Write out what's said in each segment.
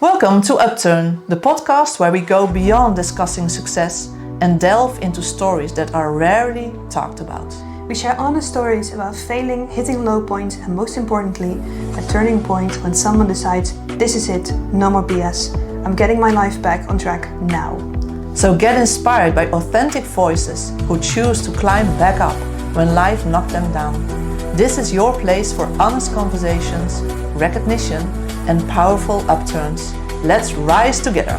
Welcome to Upturn, the podcast where we go beyond discussing success and delve into stories that are rarely talked about. We share honest stories about failing, hitting low points, and most importantly, a turning point when someone decides, this is it, no more BS. I'm getting my life back on track now. So get inspired by authentic voices who choose to climb back up when life knocked them down. This is your place for honest conversations, recognition, and powerful upturns. Let's rise together.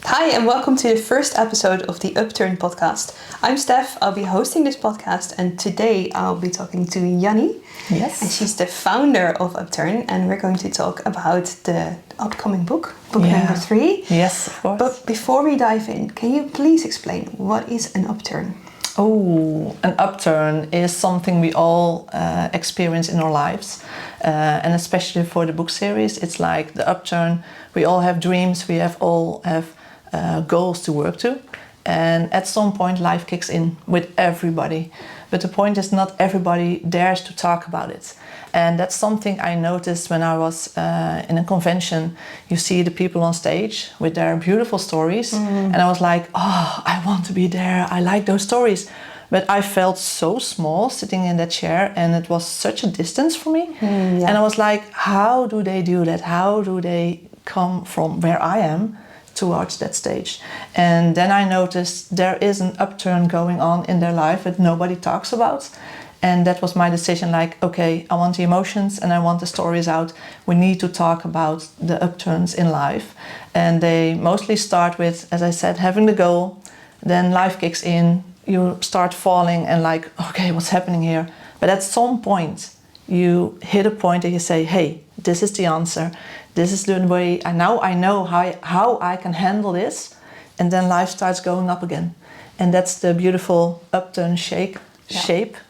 Hi, and welcome to the first episode of the Upturn podcast. I'm Steph, I'll be hosting this podcast, and today I'll be talking to Jannie. Yes. And she's the founder of Upturn, and we're going to talk about the upcoming book number 3. Yes, of course. But before we dive in, can you please explain what is an upturn? Oh, an upturn is something we all experience in our lives. And especially for the book series, it's like the upturn. We all have dreams, we all have goals to work to. And at some point life kicks in with everybody. But the point is not everybody dares to talk about it. And that's something I noticed when I was in a convention. You see the people on stage with their beautiful stories. And I was like, oh, I want to be there. I like those stories. But I felt so small sitting in that chair, and it was such a distance for me. And I was like, how do they do that? How do they come from where I am towards that stage? And then I noticed there is an upturn going on in their life that nobody talks about. And that was my decision, like, okay, I want the emotions and I want the stories out. We need to talk about the upturns in life. And they mostly start with, as I said, having the goal. Then life kicks in, you start falling and like, okay, what's happening here? But at some point, you hit a point and you say, hey, this is the answer. This is the way, and now I know how I can handle this. And then life starts going up again. And that's the beautiful upturn shape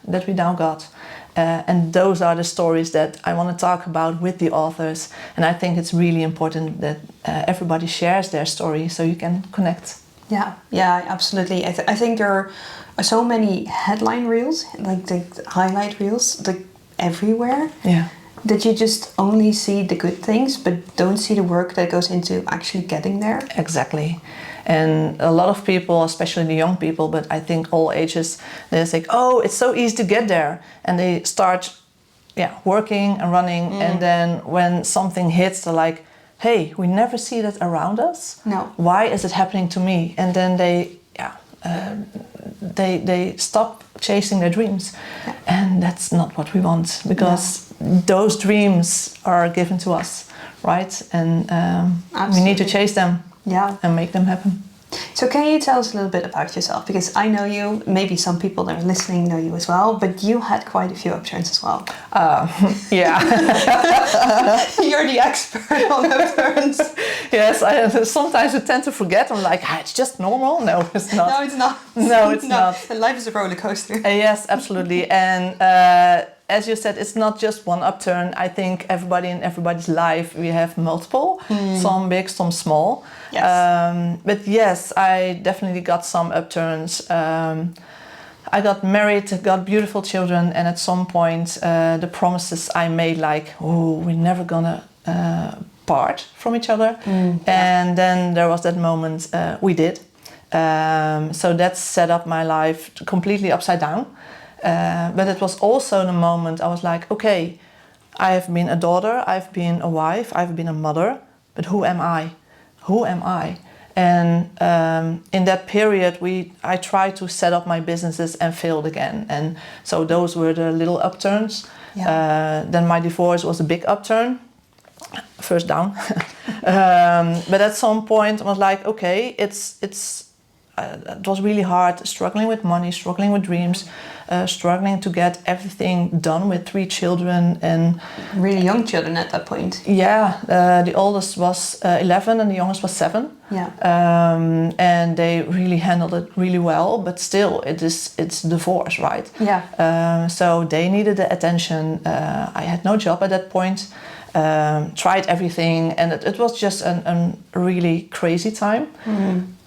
that we now got. And those are the stories that I want to talk about with the authors. And I think it's really important that everybody shares their story so you can connect. Yeah, absolutely. I think there are so many headline reels, like the highlight reels, like everywhere. Yeah. That you just only see the good things, but don't see the work that goes into actually getting there. Exactly. And a lot of people, especially the young people, but I think all ages, they say, oh, it's so easy to get there. And they start working and running. And then when something hits, they're like, hey, we never see that around us. No. Why is it happening to me? And then they stop chasing their dreams. Yeah. And that's not what we want, because those dreams are given to us, right? And we need to chase them and make them happen. So can you tell us a little bit about yourself? Because I know you, maybe some people that are listening know you as well, but you had quite a few upturns as well. Yeah. You're the expert on upturns. Yes, sometimes I tend to forget. I'm like, it's just normal. No, it's not. No, it's not. No, it's not. And life is a roller coaster. Yes, absolutely. And as you said, it's not just one upturn. I think everybody in everybody's life, we have multiple, some big, some small. Yes. But yes, I definitely got some upturns. I got married, got beautiful children, and at some point the promises I made, like, oh, we're never gonna part from each other. And then there was that moment we did. So that set up my life completely upside down. But it was also the moment I was like, okay, I have been a daughter, I've been a wife, I've been a mother, but who am I? Who am I? And in that period, I tried to set up my businesses and failed again. And so those were the little upturns. Yeah. Then my divorce was a big upturn, first down. But at some point, I was like, okay, it was really hard, struggling with money, struggling with dreams, struggling to get everything done with 3 children and really young children at that point. Yeah, the oldest was 11 and the youngest was 7. Yeah. And they really handled it really well, but still it's divorce, right? Yeah. So they needed the attention. I had no job at that point. Tried everything, and it was just a really crazy time.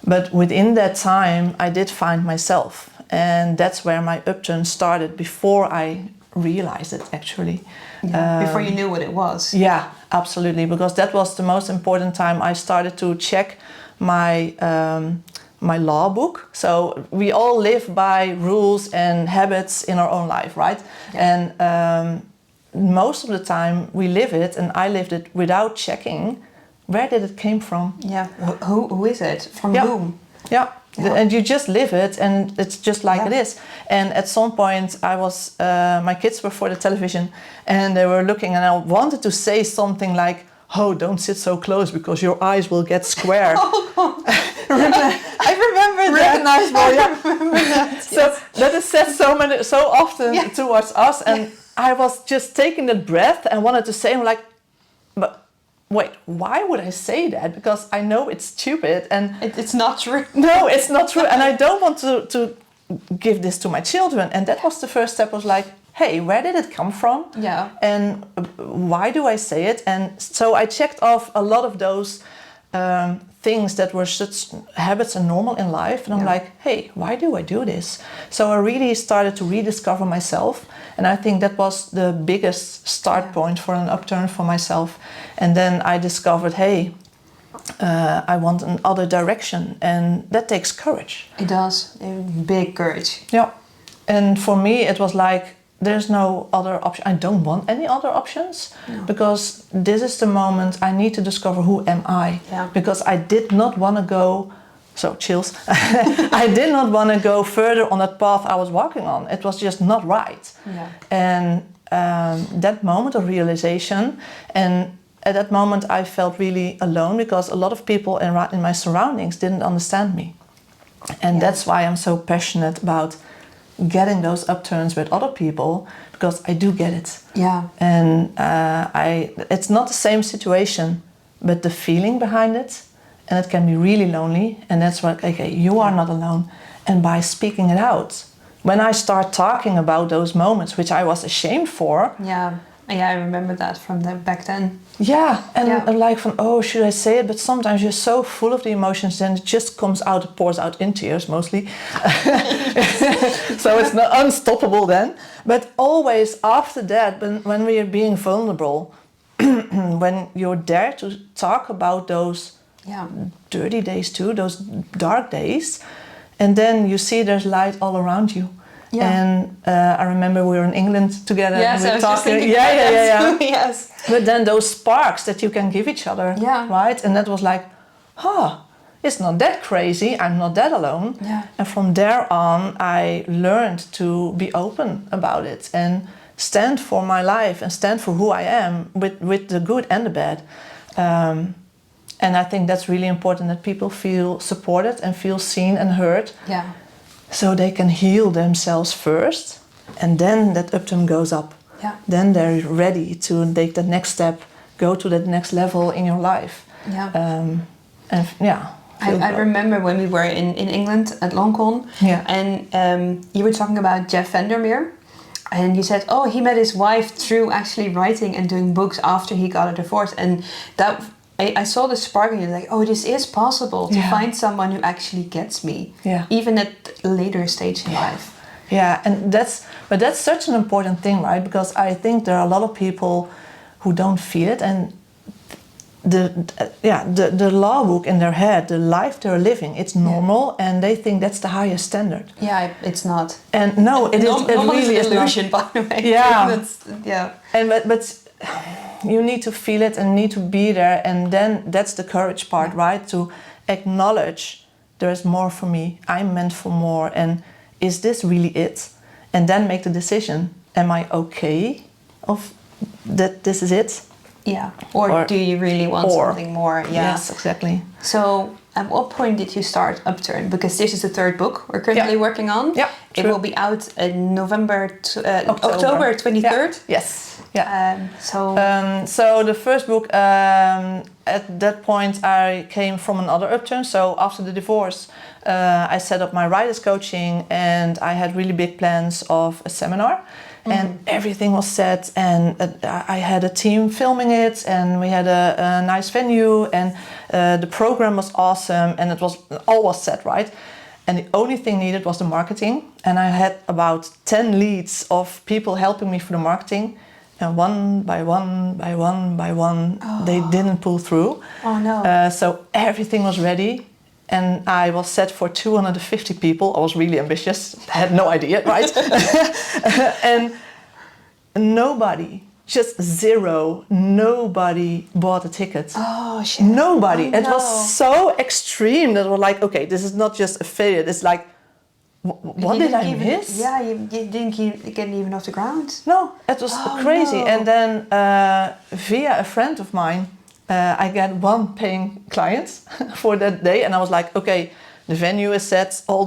But within that time, I did find myself, and that's where my upturn started before I realize it actually. Before you knew what it was. Yeah, absolutely, because that was the most important time I started to check my my law book. So we all live by rules and habits in our own life, right? And most of the time we live it, and I lived it without checking where did it came from. Yeah, who is it? From whom? Yeah. And you just live it, and it's just like it is. And at some point, I was my kids were for the television, and they were looking, and I wanted to say something like, "Oh, don't sit so close because your eyes will get square." I remember that. Recognizable, yeah. I remember that. So that is said so often towards us, and I was just taking that breath and wanted to say, I'm like, but wait, why would I say that? Because I know it's stupid and it's not true. No, it's not true, and I don't want to give this to my children. And that was the first step. Was like, hey, where did it come from? Yeah. And why do I say it? And so I checked off a lot of those things that were such habits and normal in life. And I'm like, hey, why do I do this? So I really started to rediscover myself. And I think that was the biggest start point for an upturn for myself. And then I discovered, hey, I want another direction. And that takes courage. It does. Big courage. Yeah. And for me, it was like, there's no other option. I don't want any other options because this is the moment I need to discover who am I. Yeah. Because I did not want to go, so chills. I did not want to go further on that path I was walking on. It was just not right. Yeah. And that moment of realization, and at that moment I felt really alone because a lot of people in my surroundings didn't understand me. And that's why I'm so passionate about getting those upturns with other people, because I do get it. Yeah. And it's not the same situation, but the feeling behind it, and it can be really lonely. And that's why, okay, you are not alone. And by speaking it out, when I start talking about those moments, which I was ashamed for. Yeah, I remember that from back then. Yeah, and like from, oh, should I say it? But sometimes you're so full of the emotions, then it just comes out, it pours out in tears mostly. So it's not unstoppable then. But always after that, when we are being vulnerable, when you're there to talk about those dirty days too, those dark days, and then you see there's light all around you. Yeah. And I remember we were in England together. Yes, and we were talking. Yeah. Yes. But then those sparks that you can give each other, right? And that was like, it's not that crazy. I'm not that alone. Yeah. And from there on, I learned to be open about it and stand for my life and stand for who I am with the good and the bad. And I think that's really important, that people feel supported and feel seen and heard. Yeah. So they can heal themselves first, and then that upturn goes up. Yeah. Then they're ready to take the next step, go to that next level in your life. Yeah. And I remember when we were in England at Longcon, and you were talking about Jeff Vandermeer, and you said, oh, he met his wife through actually writing and doing books after he got a divorce, and that. I saw the spark and you're like, oh, this is possible to find someone who actually gets me, even at a later stage in life. Yeah, and that's such an important thing, right? Because I think there are a lot of people who don't feel it, and the law book in their head, the life they're living, it's normal, and they think that's the highest standard. Yeah, it's not. And no, it really is an illusion, by the way. Yeah. And but you need to feel it and need to be there, and then that's the courage part, right? To acknowledge there's more for me, I'm meant for more, and is this really it? And then make the decision, am I okay of that this is it? Yeah. Or do you really want something more? Yeah. Yes, exactly. So at what point did you start Upturn? Because this is the third book we're currently working on. Yeah. It will be out in October 23rd. Yeah. Yes. Yeah. So the first book, at that point I came from another upturn. So after the divorce, I set up my writers coaching, and I had really big plans of a seminar. And everything was set, and I had a team filming it, and we had a nice venue, and the program was awesome, and all was set, right? And the only thing needed was the marketing. And I had about 10 leads of people helping me for the marketing. And one by one, they didn't pull through. Oh no. So everything was ready. And I was set for 250 people. I was really ambitious. I had no idea, right? And nobody, just zero, nobody bought a ticket. Oh, shit. Nobody. Oh, it was so extreme that we're like, okay, this is not just a failure. It's like, what did I miss? Yeah, you didn't get even off the ground. No, it was crazy. No. And then via a friend of mine, I got one paying client for that day. And I was like, okay, the venue is set, all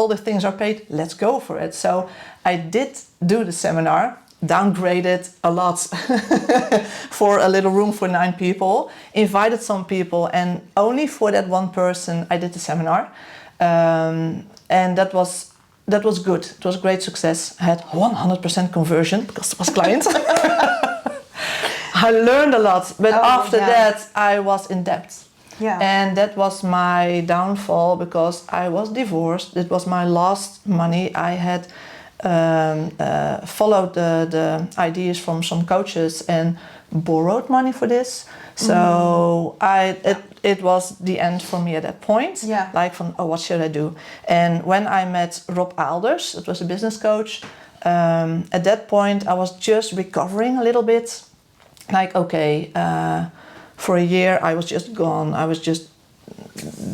the things are paid, let's go for it. So I did do the seminar, downgraded a lot for a little room for 9 people, invited some people, and only for that one person I did the seminar. And that was good. It was a great success. I had 100% conversion because it was clients. I learned a lot, but after that I was in debt. Yeah. And that was my downfall because I was divorced. It was my last money. I had followed the ideas from some coaches and borrowed money for this. So it was the end for me at that point. Yeah. Like from, what should I do? And when I met Rob Alders, it was a business coach, at that point I was just recovering a little bit. Like, okay, for a year I was just gone. I was just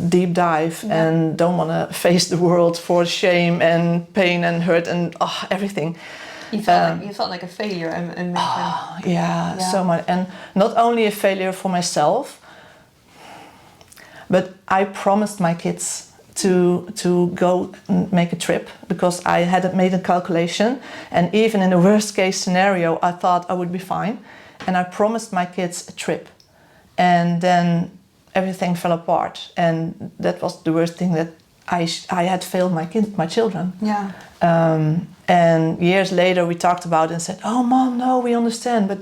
deep dive and don't want to face the world for shame and pain and hurt and everything. You felt like a failure and so much. And not only a failure for myself, but I promised my kids to go and make a trip because I had made a calculation, and even in the worst case scenario I thought I would be fine, and I promised my kids a trip, and then everything fell apart, and that was the worst thing, that I had failed my children. Yeah. And years later we talked about it and said, "Oh, Mom, no, we understand." But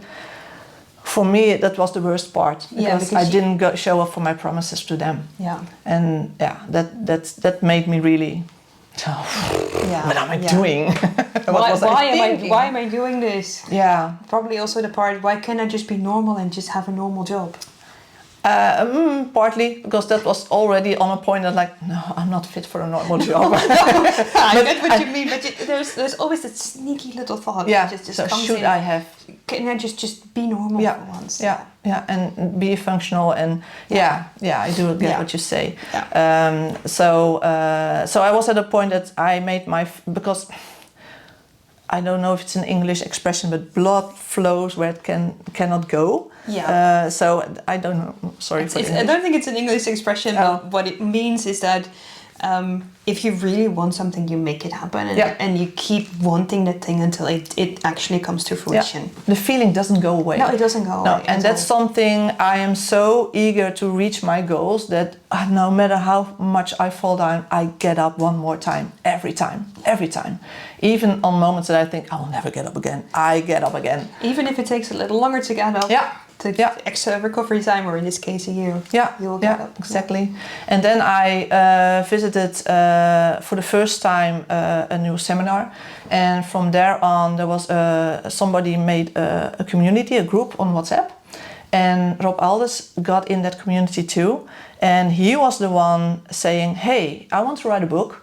for me, that was the worst part because I didn't show up for my promises to them. Yeah. And that made me really. What am I doing? Why am I doing this? Yeah. Probably also the part, why can't I just be normal and just have a normal job? Partly because that was already on a point that, like, no, I'm not fit for a normal job. I get what you mean, but there's always that sneaky little thought. Yeah. Just so comes should in. I have? Can I just be normal for once? Yeah, and be functional, and I do get what you say. Yeah. So I was at a point that I made because I don't know if it's an English expression, but blood flows where it cannot go. Yeah. So I don't know. Sorry for I don't think it's an English expression, but what it means is that if you really want something, you make it happen, and you keep wanting that thing until it actually comes to fruition. Yeah. The feeling doesn't go away. No, it doesn't go away. And that's something I am so eager to reach my goals that no matter how much I fall down, I get up one more time, every time. Even on moments that I think I will never get up again, I get up again. Even if it takes a little longer to get up. Yeah. To extra recovery time, or in this case a year. You will get up. Exactly. Yeah. And then I visited for the first time a new seminar, and from there on there was somebody made a community, a group on WhatsApp, and Rob Alders got in that community too, and he was the one saying, "Hey, I want to write a book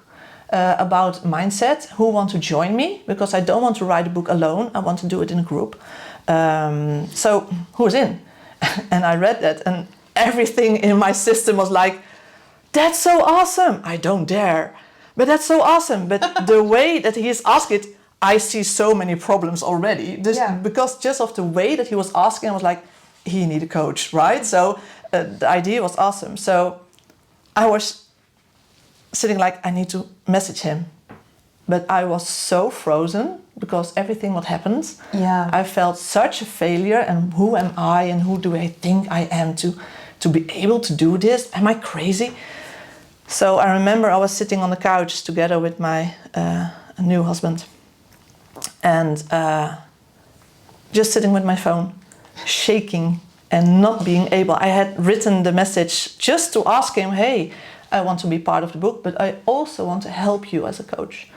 about mindset. Who want to join me? Because I don't want to write a book alone. I want to do it in a group. So who's in?" And I read that, and everything in my system was like, "That's so awesome! I don't dare, but that's so awesome." But the way that he is asking it, I see so many problems already. Because just of the way that he was asking, I was like, he need a coach, right? So the idea was awesome. So I was sitting like, I need to message him. But I was so frozen because everything what happened. Yeah. I felt such a failure, and who am I and who do I think I am to be able to do this? Am I crazy? So I remember I was sitting on the couch together with my new husband, and just sitting with my phone, shaking and not being able. I had written the message just to ask him, "Hey, I want to be part of the book, but I also want to help you as a coach.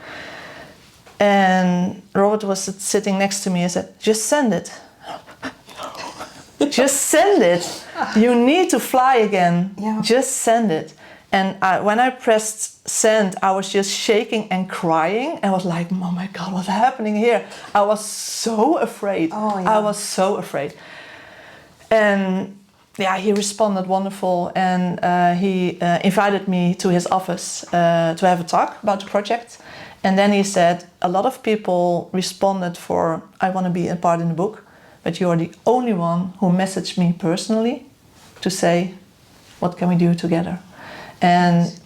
And Robert was sitting next to me and said, just send it. Just send it. You need to fly again. Yeah. Just send it. And when I pressed send, I was just shaking and crying. I was like, oh my God, what's happening here? I was so afraid. Oh, yeah. I was so afraid. And yeah, he responded wonderful. And he invited me to his office to have a talk about the project. And then he said, a lot of people responded for, I want to be a part in the book, but you're the only one who messaged me personally to say, what can we do together? And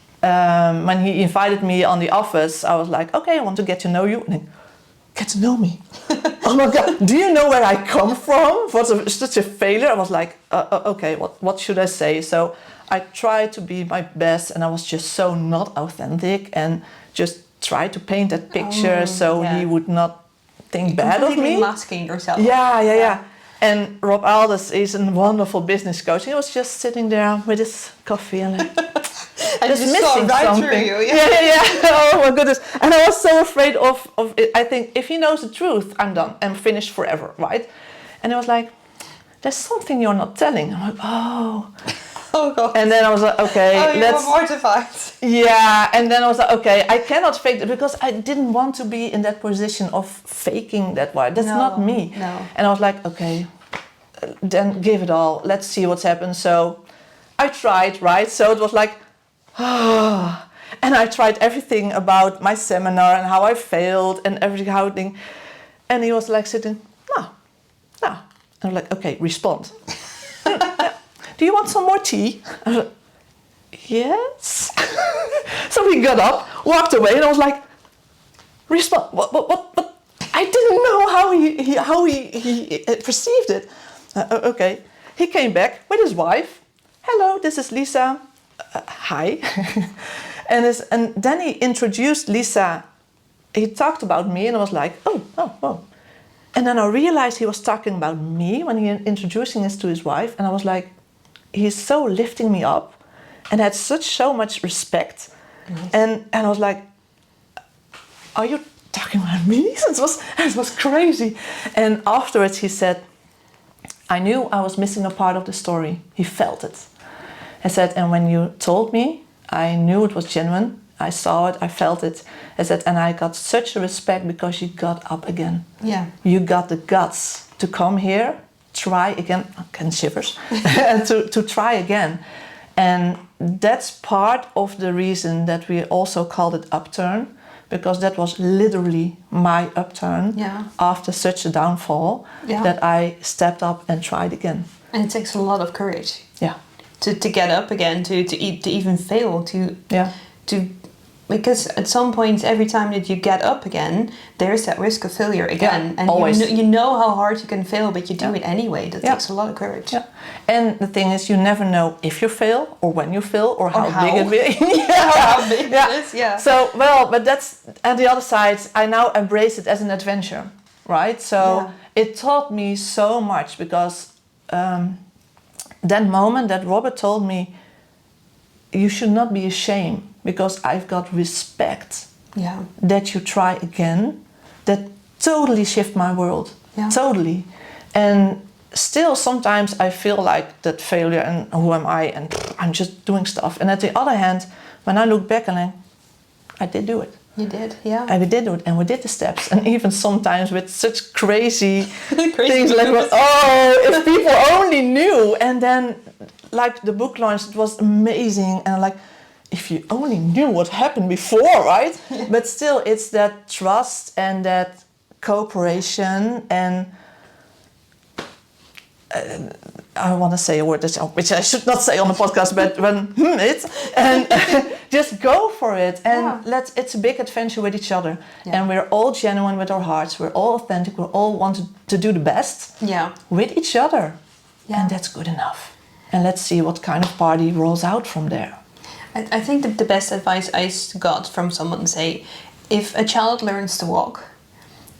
when he invited me on the office, I was like, okay, I want to get to know you. And he, get to know me? Oh my God, do you know where I come from? Was such a failure? I was like, okay, what should I say? So I tried to be my best, and I was just so not authentic and just tried to paint that picture he would not think bad of me. Masking yourself. Yeah. And Rob Alders is a wonderful business coach. He was just sitting there with his coffee and like, I just saw right through you. Yeah. Oh my goodness. And I was so afraid of it. I think if he knows the truth, I'm done. I'm finished forever, right? And he was like, there's something you're not telling. I'm like, oh. Oh God. And then I was like, okay, you were mortified. Yeah, and then I was like, okay, I cannot fake it because I didn't want to be in that position of faking that way. That's not me. No. And I was like, okay, then give it all. Let's see what's happened. So I tried, right? So it was like, and I tried everything about my seminar and how I failed and everything. And he was like sitting, no. And I'm like, okay, respond. Do you want some more tea? I was like, yes. So he got up, walked away, and I was like, respond. What? I didn't know how he perceived it. Okay. He came back with his wife. Hello, this is Lisa. Hi. and then he introduced Lisa. He talked about me, and I was like, oh. And then I realized he was talking about me when he introducing us to his wife, and I was like, he's so lifting me up and had so much respect. Nice. And I was like, are you talking about me? It was crazy. And afterwards he said, I knew I was missing a part of the story. He felt it. I said, and when you told me, I knew it was genuine. I saw it, I felt it. I said, and I got such a respect because you got up again. Yeah. You got the guts to come here, try again, and shivers, and to try again. And that's part of the reason that we also called it Upturn, because that was literally my upturn after such a downfall that I stepped up and tried again. And it takes a lot of courage. Yeah. To get up again, to even fail, because at some point, every time that you get up again, there's that risk of failure again. And always. You know how hard you can fail, but you do it anyway. That takes a lot of courage. Yeah. And the thing is, you never know if you fail, or when you fail, or how big it will be. How big it is, yeah. So, but that's, at the other side, I now embrace it as an adventure, right? So it taught me so much, because that moment that Robert told me, you should not be ashamed, because I've got respect that you try again, that totally shift my world. Totally. And still sometimes I feel like that failure and who am I, and I'm just doing stuff. And at the other hand, when I look back and I did do it. You did, yeah. And we did do it, and we did the steps, and even sometimes with such crazy things like, if people only knew. And then like the book launch, it was amazing, and like, if you only knew what happened before, right? But still, it's that trust and that cooperation, and I want to say a word which I should not say on the podcast, but just go for it, and it's a big adventure with each other, and we're all genuine with our hearts, we're all authentic, we all want to do the best with each other, and that's good enough. And let's see what kind of party rolls out from there. I think that the best advice I got from someone say, if a child learns to walk,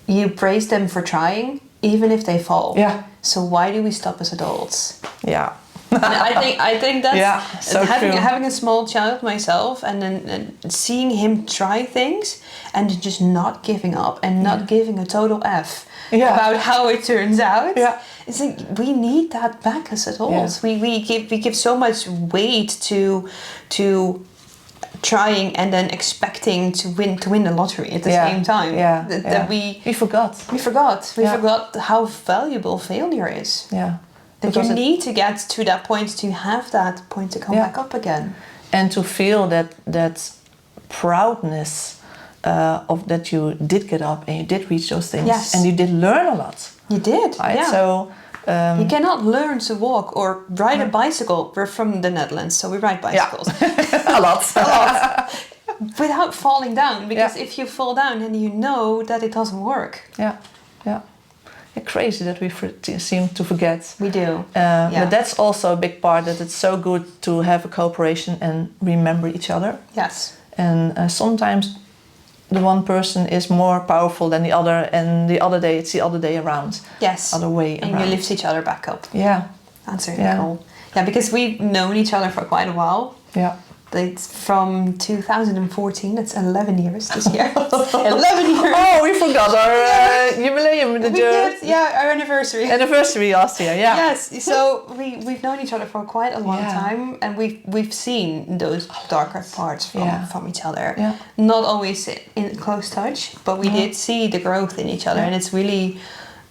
you praise them for trying, even if they fall. Yeah. So why do we stop as adults? Yeah. I think that's so having a small child myself, and then seeing him try things and just not giving up and not giving a total F about how it turns out. Yeah. It's like we need that back as adults. We give so much weight to trying and then expecting to win the lottery at the same time. That we forgot how valuable failure is. Yeah. That you need to get to that point to have that point to come back up again. And to feel that proudness of that you did get up and you did reach those things. Yes. And you did learn a lot. You did, right? So you cannot learn to walk or ride a bicycle. We're from the Netherlands, so we ride bicycles. A lot. A lot. Without falling down, because if you fall down, then you know that it doesn't work. Yeah. Crazy that we seem to forget. We do. But that's also a big part, that it's so good to have a cooperation and remember each other. Yes. And sometimes the one person is more powerful than the other, and the other day it's the other day around. Yes. Other way and around. You lift each other back up. Yeah. That's really cool. Yeah, because we've known each other for quite a while. Yeah. It's from 2014. That's 11 years this year. 11 years. Oh, we forgot our jubileum. Our anniversary. Anniversary last year. Yeah. Yes. So we've known each other for quite a long time, and we've seen those darker parts from each other. Yeah. Not always in close touch, but we did see the growth in each other, and it's really.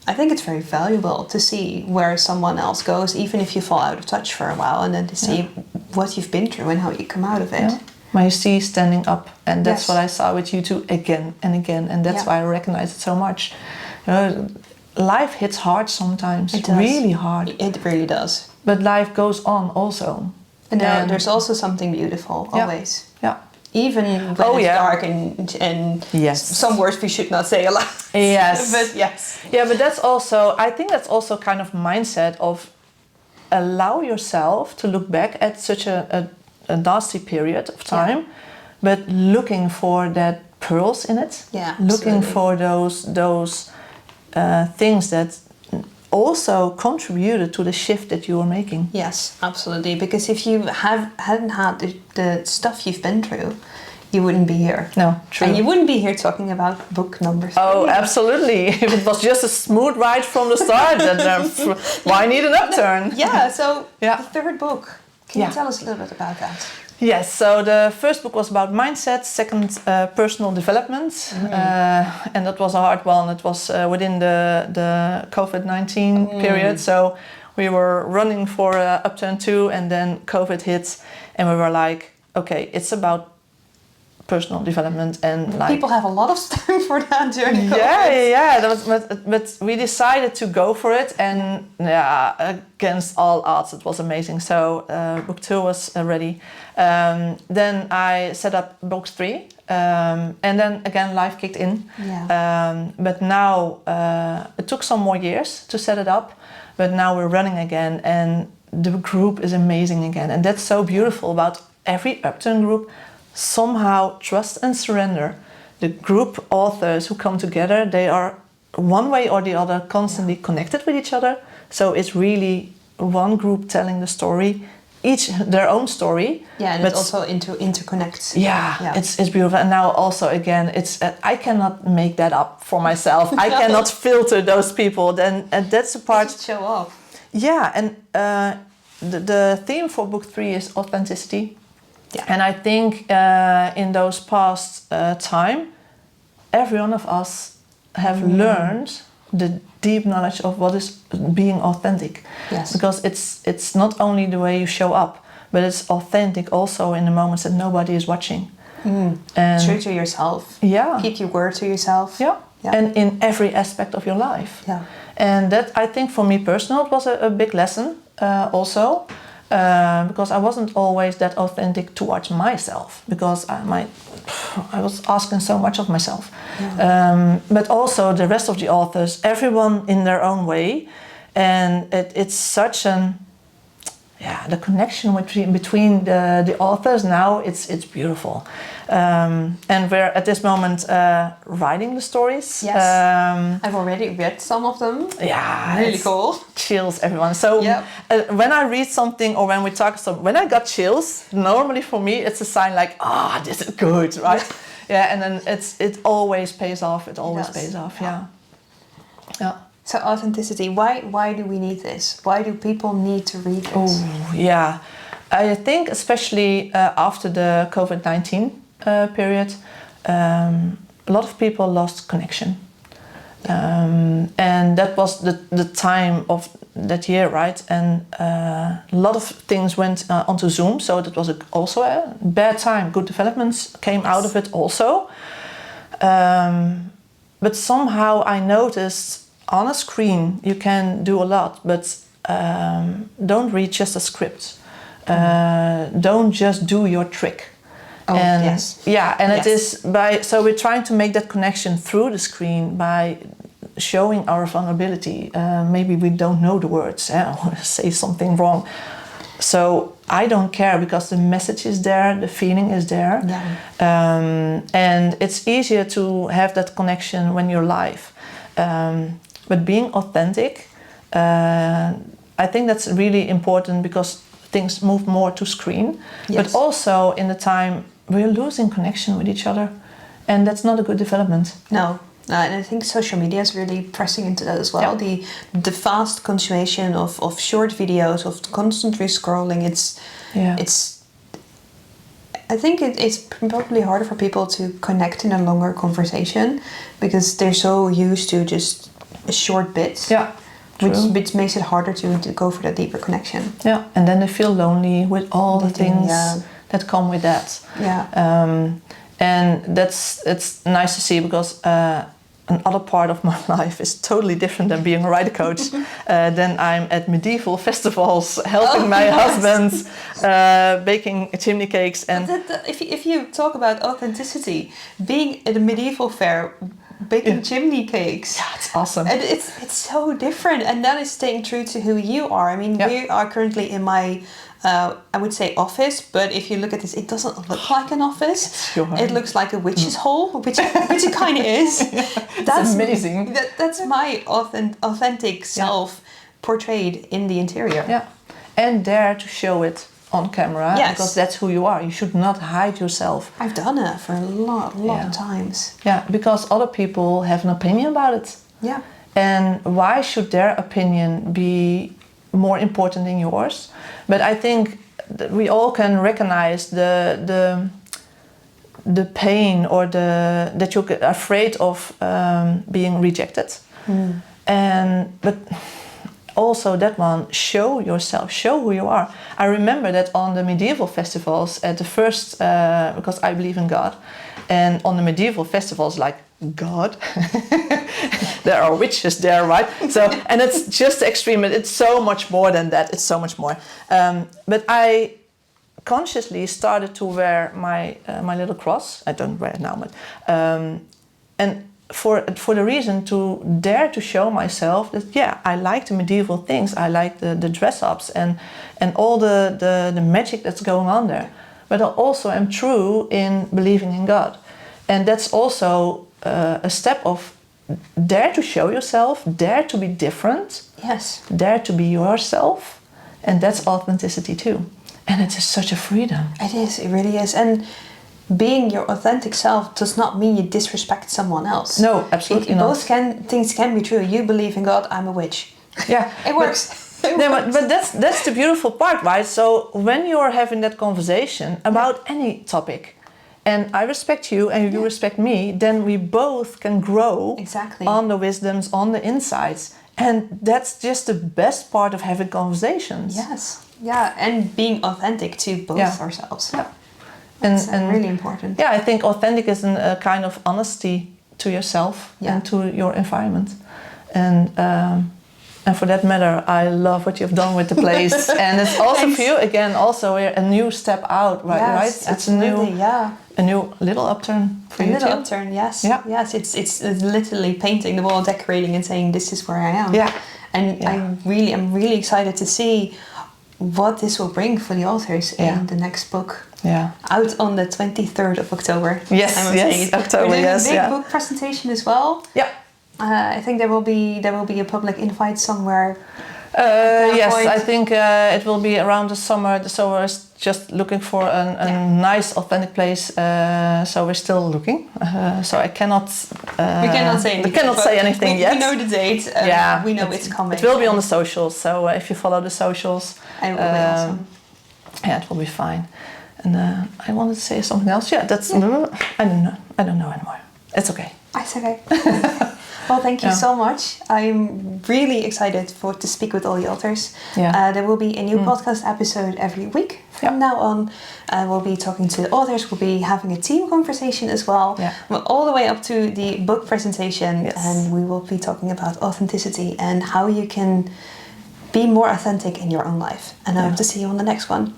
I think it's very valuable to see where someone else goes, even if you fall out of touch for a while, and then to see what you've been through and how you come out of it. Yeah. When you see standing up, and that's what I saw with you two again and again, and that's why I recognize it so much. You know, life hits hard sometimes, it does. Really hard. It really does. But life goes on also. And there's also something beautiful, always. Yeah. Even when it's dark and some words we should not say aloud. Yes. But yes. Yeah, but that's also, I think that's also kind of mindset of allow yourself to look back at such a nasty period of time, but looking for that pearls in it. Yeah, looking for those things that also contributed to the shift that you were making. Yes, absolutely. Because if you hadn't had the stuff you've been through, you wouldn't be here. No, true. And you wouldn't be here talking about book number 3. Oh, absolutely. If it was just a smooth ride from the start, then why need an upturn? Yeah, so the third book. Can you tell us a little bit about that? Yes, so the first book was about mindset, second personal development, and that was a hard one. It was within the COVID-19 period, so we were running for Upturn 2, and then COVID hit, and we were like, okay, it's about personal development, and like people have a lot of time for that during COVID. But we decided to go for it, and against all odds, it was amazing. So book 2 was ready. Then I set up book 3, and then again life kicked in. But now it took some more years to set it up, but now we're running again, and the group is amazing again, and that's so beautiful about every Upturn group. Somehow trust and surrender. The group authors who come together, they are one way or the other constantly connected with each other. So it's really one group telling the story, each their own story. Yeah, and it also interconnects. Yeah, it's beautiful. And now also again, it's I cannot make that up for myself. I cannot filter those people. Then and that's the part. Just show off. Yeah, and the theme for book 3 is authenticity. Yeah. And I think in those past time, every one of us have learned the deep knowledge of what is being authentic. Yes. Because it's not only the way you show up, but it's authentic also in the moments that nobody is watching. And true to yourself. Yeah. Keep your word to yourself. Yeah. And in every aspect of your life. Yeah. And that, I think for me personally, it was a big lesson also. Because I wasn't always that authentic towards myself, because I was asking so much of myself. Yeah. But also the rest of the authors, everyone in their own way, and it's such an the connection between the authors now, it's beautiful. And we're at this moment writing the stories. Yes, I've already read some of them. Yeah, really cool. Chills everyone. So when I read something or when we talk, when I got chills, normally for me it's a sign like, this is good, right? Yeah, and then it always pays off. It always pays off. Yeah. So authenticity. Why do we need this? Why do people need to read this? Oh, yeah. I think especially after the COVID-19 period, a lot of people lost connection. And that was the time of that year, right? And a lot of things went onto Zoom, so that was also a bad time. Good developments came out of it also. But somehow I noticed on a screen you can do a lot, but don't read just a script. Don't just do your trick. It is so we're trying to make that connection through the screen by showing our vulnerability. Maybe we don't know the words or say something wrong. So I don't care because the message is there, the feeling is there. And it's easier to have that connection when you're live. But being authentic, I think that's really important because things move more to screen. But also in the time we're losing connection with each other, and that's not a good development. No, and I think social media is really pressing into that as well. The fast consummation of short videos, of constantly scrolling. I think it's probably harder for people to connect in a longer conversation because they're so used to just short bits. Which makes it harder to go for that deeper connection. Yeah, and then they feel lonely with all the things that come with that. And it's nice to see because another part of my life is totally different than being a writer coach. Then I'm at medieval festivals helping my husband baking chimney cakes. And if you talk about authenticity, being at a medieval fair, baking chimney cakes. Yeah, it's awesome. And it's so different, and that is staying true to who you are. I mean, we are currently in my, I would say office, but if you look at this, it doesn't look like an office. It looks like a witch's hole, which it kind of is. That's amazing. That's my authentic self portrayed in the interior. Yeah, and dare to show it on camera because that's who you are. You should not hide yourself. I've done it for a lot of times. Yeah, because other people have an opinion about it. Yeah. And why should their opinion be more important than yours? But I think that we all can recognize the pain or that you're afraid of being rejected. But also that one, show yourself, show who you are. I remember that on the medieval festivals at the first, because I believe in God, and on the medieval festivals, like God, there are witches there, right? So, and it's just extreme, it's so much more than that, it's so much more. But I consciously started to wear my little cross. I don't wear it now, but, and for the reason to dare to show myself that I like the medieval things, I like the dress-ups and all the magic that's going on there. But I also am true in believing in God. And that's also a step of dare to show yourself, dare to be different, dare to be yourself, and that's authenticity too. And it is such a freedom. It is, it really is. And being your authentic self does not mean you disrespect someone else. No, absolutely not. Both things can be true. You believe in God, I'm a witch. Yeah, it works. But that's the beautiful part, right? So when you're having that conversation about any topic, and I respect you and you respect me, then we both can grow on the wisdoms, on the insights. And that's just the best part of having conversations. Yes. Yeah, and being authentic to both ourselves. Yeah. That's really important. Yeah, I think authentic is a kind of honesty to yourself and to your environment. And for that matter, I love what you've done with the place. And it's also for you, again, also a new step out, right? Yes, right? It's a new little upturn for you too. A little upturn, yes. Yeah. Yes, it's literally painting the wall, decorating and saying, this is where I am. Yeah. And I'm really excited to see what this will bring for the authors in the next book. Yeah. Out on the 23rd of October. Yes, October. We're doing yes, a big book presentation as well. Yeah. I think there will be a public invite somewhere. Yes, I think it will be around the summer. So we're just looking for a nice, authentic place. So we're still looking. So I cannot. We cannot say anything. We cannot say anything yet. We know the date. We know it's coming. It will be on the socials. So if you follow the socials, it will be awesome. Yeah, it will be fine. And I wanted to say something else. Yeah, that's. I don't know. I don't know anymore. It's okay. It's okay. Well, thank you so much. I'm really excited to speak with all the authors. Yeah. There will be a new podcast episode every week from now on. We'll be talking to the authors. We'll be having a team conversation as well. Yeah. All the way up to the book presentation. Yes. And we will be talking about authenticity and how you can be more authentic in your own life. And I hope to see you on the next one.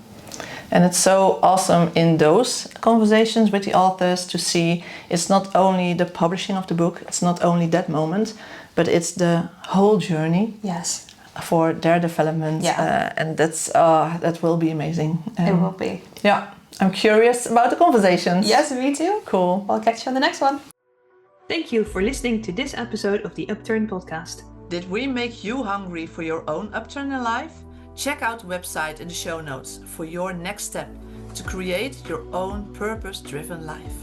And it's so awesome in those conversations with the authors to see it's not only the publishing of the book, it's not only that moment, but it's the whole journey. Yes. For their development. Yeah. And that will be amazing. It will be. Yeah. I'm curious about the conversations. Yes, me too. Cool. I'll catch you on the next one. Thank you for listening to this episode of the Upturn podcast. Did we make you hungry for your own upturn in life? Check out the website in the show notes for your next step to create your own purpose-driven life.